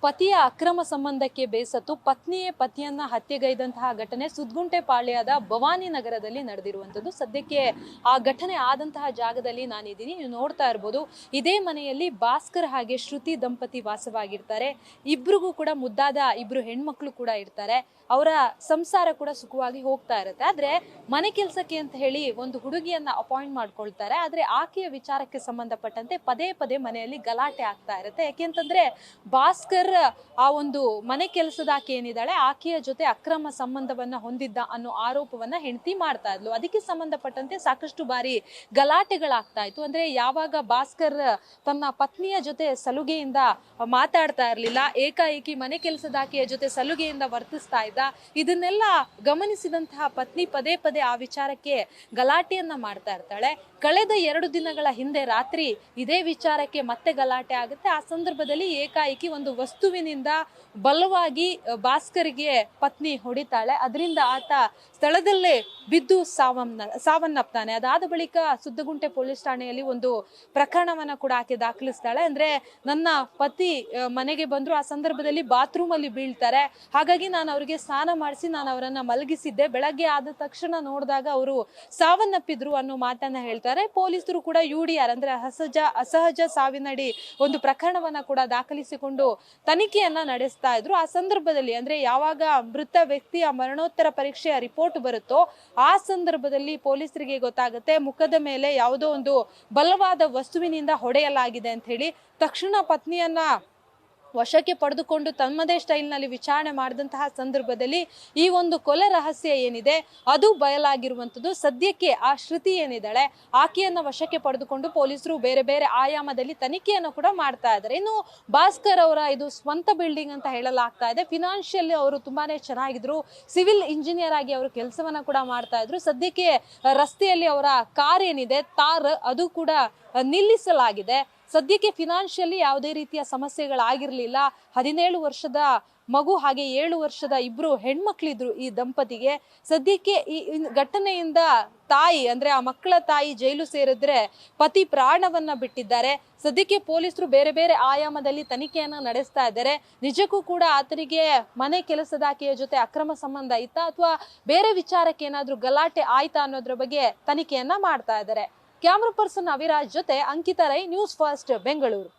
ಪತಿಯ ಅಕ್ರಮ ಸಂಬಂಧಕ್ಕೆ ಬೇಸತ್ತು ಪತ್ನಿಯೇ ಪತಿಯನ್ನ ಹತ್ಯೆಗೈದಂತಹ ಘಟನೆ ಸುದ್ಗುಂಟೆ ಪಾಳ್ಯದ ಭವಾನಿ ನಗರದಲ್ಲಿ ನಡೆದಿರುವಂಥದ್ದು. ಸದ್ಯಕ್ಕೆ ಆ ಘಟನೆ ಆದಂತಹ ಜಾಗದಲ್ಲಿ ನಾನಿದ್ದೀನಿ. ನೀವು ನೋಡ್ತಾ ಇರ್ಬೋದು, ಇದೇ ಮನೆಯಲ್ಲಿ ಭಾಸ್ಕರ್ ಹಾಗೆ ಶ್ರುತಿ ದಂಪತಿ ವಾಸವಾಗಿರ್ತಾರೆ. ಇಬ್ರಿಗೂ ಕೂಡ ಮುದ್ದಾದ ಇಬ್ರು ಹೆಣ್ಮಕ್ಳು ಕೂಡ ಇರ್ತಾರೆ. ಅವರ ಸಂಸಾರ ಕೂಡ ಸುಖವಾಗಿ ಹೋಗ್ತಾ ಇರುತ್ತೆ. ಆದ್ರೆ ಮನೆ ಕೆಲಸಕ್ಕೆ ಅಂತ ಹೇಳಿ ಒಂದು ಹುಡುಗಿಯನ್ನ ಅಪಾಯಿಂಟ್ ಮಾಡ್ಕೊಳ್ತಾರೆ. ಆದ್ರೆ ಆಕೆಯ ವಿಚಾರಕ್ಕೆ ಸಂಬಂಧಪಟ್ಟಂತೆ ಪದೇ ಪದೇ ಮನೆಯಲ್ಲಿ ಗಲಾಟೆ ಆಗ್ತಾ ಇರುತ್ತೆ. ಯಾಕೆಂತಂದ್ರೆ ಭಾಸ್ಕರ್ ಆ ಒಂದು ಮನೆ ಕೆಲಸದ ಆಕೆ ಏನಿದ್ದಾಳೆ ಆಕೆಯ ಜೊತೆ ಅಕ್ರಮ ಸಂಬಂಧವನ್ನ ಹೊಂದಿದ್ದ ಅನ್ನೋ ಆರೋಪವನ್ನ ಹೆಂಡತಿ ಮಾಡ್ತಾ ಇದ್ಲು. ಅದಕ್ಕೆ ಸಂಬಂಧಪಟ್ಟಂತೆ ಸಾಕಷ್ಟು ಬಾರಿ ಗಲಾಟೆಗಳಾಗ್ತಾ ಇತ್ತು. ಅಂದ್ರೆ ಯಾವಾಗ ಭಾಸ್ಕರ್ ತನ್ನ ಪತ್ನಿಯ ಜೊತೆ ಸಲುಗೆಯಿಂದ ಮಾತಾಡ್ತಾ ಇರ್ಲಿಲ್ಲ, ಏಕಾಏಕಿ ಮನೆ ಕೆಲಸದ ಆಕೆಯ ಜೊತೆ ಸಲುಗೆಯಿಂದ ವರ್ತಿಸ್ತಾ ಇದ್ದ, ಇದನ್ನೆಲ್ಲ ಗಮನಿಸಿದಂತಹ ಪತ್ನಿ ಪದೇ ಪದೇ ಆ ವಿಚಾರಕ್ಕೆ ಗಲಾಟೆಯನ್ನ ಮಾಡ್ತಾ ಇರ್ತಾಳೆ. ಕಳೆದ 2 ದಿನಗಳ ಹಿಂದೆ ರಾತ್ರಿ ಇದೇ ವಿಚಾರಕ್ಕೆ ಮತ್ತೆ ಗಲಾಟೆ ಆಗುತ್ತೆ. ಆ ಸಂದರ್ಭದಲ್ಲಿ ಏಕಾಏಕಿ ಒಂದು ವಸ್ತುವಿನಿಂದ ಬಲವಾಗಿ ಭಾಸ್ಕರ್ಗೆ ಪತ್ನಿ ಹೊಡಿತಾಳೆ. ಅದರಿಂದ ಆತ ಸ್ಥಳದಲ್ಲೇ ಬಿದ್ದು ಸಾವನ್ನಪ್ತಾನೆ. ಅದಾದ ಬಳಿಕ ಸುದ್ದಗುಂಟೆ ಪೊಲೀಸ್ ಠಾಣೆಯಲ್ಲಿ ಒಂದು ಪ್ರಕರಣವನ್ನ ಕೂಡ ಆಕೆ ದಾಖಲಿಸ್ತಾಳೆ. ಅಂದ್ರೆ ನನ್ನ ಪತಿ ಮನೆಗೆ ಬಂದ್ರು, ಆ ಸಂದರ್ಭದಲ್ಲಿ ಬಾತ್ರೂಮ್ ಅಲ್ಲಿ ಬೀಳ್ತಾರೆ. ಹಾಗಾಗಿ ನಾನು ಅವರಿಗೆ ಸ್ನಾನ ಮಾಡಿಸಿ ನಾನು ಅವರನ್ನ ಮಲಗಿಸಿದ್ದೆ. ಬೆಳಗ್ಗೆ ಆದ ತಕ್ಷಣ ನೋಡಿದಾಗ ಅವರು ಸಾವನ್ನಪ್ಪಿದ್ರು ಅನ್ನೋ ಮಾತನ್ನ ಹೇಳ್ತಾರೆ. ಪೊಲೀಸರು ಕೂಡ UDR ಅಂದ್ರೆ ಅಸಹಜ ಸಾವಿನಡಿ ಒಂದು ಪ್ರಕರಣವನ್ನ ಕೂಡ ದಾಖಲಿಸಿಕೊಂಡು ತನಿಖೆಯನ್ನ ನಡೆಸ್ತಾ ಇದ್ರು. ಆ ಸಂದರ್ಭದಲ್ಲಿ ಅಂದ್ರೆ ಯಾವಾಗ ಮೃತ ವ್ಯಕ್ತಿಯ ಮರಣೋತ್ತರ ಪರೀಕ್ಷೆಯ ರಿಪೋರ್ಟ್ ಬರುತ್ತೋ ಆ ಸಂದರ್ಭದಲ್ಲಿ ಪೊಲೀಸರಿಗೆ ಗೊತ್ತಾಗುತ್ತೆ ಮುಖದ ಮೇಲೆ ಯಾವುದೋ ಒಂದು ಬಲವಾದ ವಸ್ತುವಿನಿಂದ ಹೊಡೆಯಲಾಗಿದೆ ಅಂತ ಹೇಳಿ. ತಕ್ಷಣ ಪತ್ನಿಯನ್ನ ವಶಕ್ಕೆ ಪಡೆದುಕೊಂಡು ತಮ್ಮದೇ ಸ್ಟೈಲ್ನಲ್ಲಿ ವಿಚಾರಣೆ ಮಾಡಿದಂತಹ ಸಂದರ್ಭದಲ್ಲಿ ಈ ಒಂದು ಕೊಲೆ ರಹಸ್ಯ ಏನಿದೆ ಅದು ಬಯಲಾಗಿರುವಂಥದ್ದು. ಸದ್ಯಕ್ಕೆ ಆ ಶ್ರುತಿ ಏನಿದ್ದಾಳೆ ಆಕೆಯನ್ನ ವಶಕ್ಕೆ ಪಡೆದುಕೊಂಡು ಪೊಲೀಸರು ಬೇರೆ ಬೇರೆ ಆಯಾಮದಲ್ಲಿ ತನಿಖೆಯನ್ನು ಕೂಡ ಮಾಡ್ತಾ ಇದ್ದಾರೆ. ಇನ್ನು ಭಾಸ್ಕರ್ ಅವರ ಇದು ಸ್ವಂತ ಬಿಲ್ಡಿಂಗ್ ಅಂತ ಹೇಳಲಾಗ್ತಾ ಇದೆ. ಫಿನಾನ್ಷಿಯಲಿ ಅವರು ತುಂಬಾನೇ ಚೆನ್ನಾಗಿದ್ರು. ಸಿವಿಲ್ ಇಂಜಿನಿಯರ್ ಆಗಿ ಅವರು ಕೆಲಸವನ್ನ ಕೂಡ ಮಾಡ್ತಾ ಇದ್ರು. ಸದ್ಯಕ್ಕೆ ರಸ್ತೆಯಲ್ಲಿ ಅವರ ಕಾರ್ ಏನಿದೆ ತಾರ್ ಅದು ಕೂಡ ನಿಲ್ಲಿಸಲಾಗಿದೆ. ಸದ್ಯಕ್ಕೆ ಫಿನಾನ್ಷಿಯಲಿ ಯಾವುದೇ ರೀತಿಯ ಸಮಸ್ಯೆಗಳಾಗಿರ್ಲಿಲ್ಲ. 17 ವರ್ಷದ ಮಗು ಹಾಗೆ 7 ವರ್ಷದ ಇಬ್ರು ಹೆಣ್ಮಕ್ಳಿದ್ರು ಈ ದಂಪತಿಗೆ. ಸದ್ಯಕ್ಕೆ ಈ ಘಟನೆಯಿಂದ ತಾಯಿ ಅಂದ್ರೆ ಆ ಮಕ್ಕಳ ತಾಯಿ ಜೈಲು ಸೇರಿದ್ರೆ ಪತಿ ಪ್ರಾಣವನ್ನ ಬಿಟ್ಟಿದ್ದಾರೆ. ಸದ್ಯಕ್ಕೆ ಪೊಲೀಸರು ಬೇರೆ ಬೇರೆ ಆಯಾಮದಲ್ಲಿ ತನಿಖೆಯನ್ನ ನಡೆಸ್ತಾ ಇದ್ದಾರೆ. ನಿಜಕ್ಕೂ ಕೂಡ ಆತನಿಗೆ ಮನೆ ಕೆಲಸದಾಕೆಯ ಜೊತೆ ಅಕ್ರಮ ಸಂಬಂಧ ಇತ್ತಾ ಅಥವಾ ಬೇರೆ ವಿಚಾರಕ್ಕೆ ಏನಾದ್ರೂ ಗಲಾಟೆ ಆಯ್ತಾ ಅನ್ನೋದ್ರ ಬಗ್ಗೆ ತನಿಖೆಯನ್ನ ಮಾಡ್ತಾ ಇದ್ದಾರೆ. ಕ್ಯಾಮ್ರಾ ಪರ್ಸನ್ ಅವಿರಾಜ್ ಜೊತೆ ಅಂಕಿತಾ ರೈ, ನ್ಯೂಸ್ ಫಸ್ಟ್, ಬೆಂಗಳೂರು.